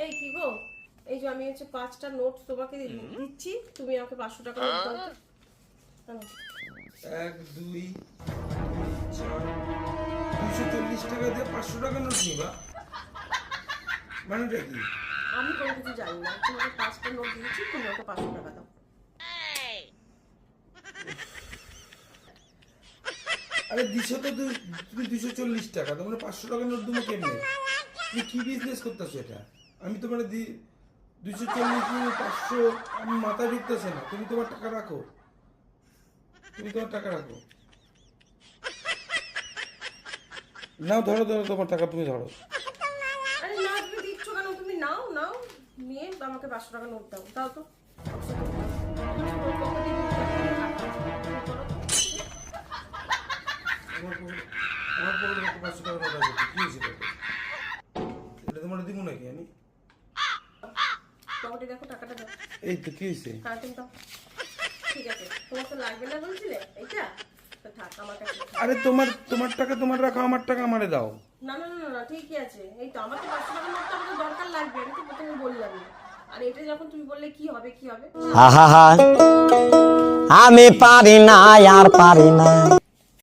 এই কি গো, এই যে আমি হচ্ছে 5টা নোট তোমাকে দিচ্ছি, তুমি আমাকে 500 টাকা নোট দাও তো। 1 2 4 240 টাকা দিয়ে 500 টাকা নোট নিবা, মানেটা কি? আমি কোনো কিছু জানি না, তোমাকে 5টা নোট দিয়েছি, তুমি আমাকে 500 টাকা দাও। আরে দিছো তো তুমি 240 টাকা, তোমরা 500 টাকা নোট দেবো কেমনে? তুমি কি বিজনেস করতেছো এটা? আমি তোমার 240 500 আমি মাথা ঢুকতেছে না। তুমি তোমার টাকা রাখো, তুমি তোমার টাকা রাখো। নাও ধরো ধরো, তোমার টাকা তুমি ধরো। আরে না, তুমি দিচ্ছ কেন? তুমি নাও নাও, নিয়ে আমাকে 500 টাকা নোট দাও, দাও তো। আমার পকেটে 500 টাকা নোট আছে, কি হয়েছে তাতে? এটা তোমার দিব নাকি আমি? পকেটে দেখো, টাকাটা দাও। এই তো কি হয়েছে? কার্টুন দাও। ঠিক আছে, তোমার তো লাগবে না বলছিলে এইটা, তো থাক আমার কাছে। আরে তোমার টাকা তোমার রাখো, আমার টাকা আমারে দাও। না না না না, ঠিকই আছে। এই তো আমার তো 500 টাকা নোট তো আমাকে দরকার লাগবে, আমি তো প্রথমে বললাম। আর এটা যখন তুমি বললে কি হবে কি হবে, আহা, আমি পারি না আর পারি না।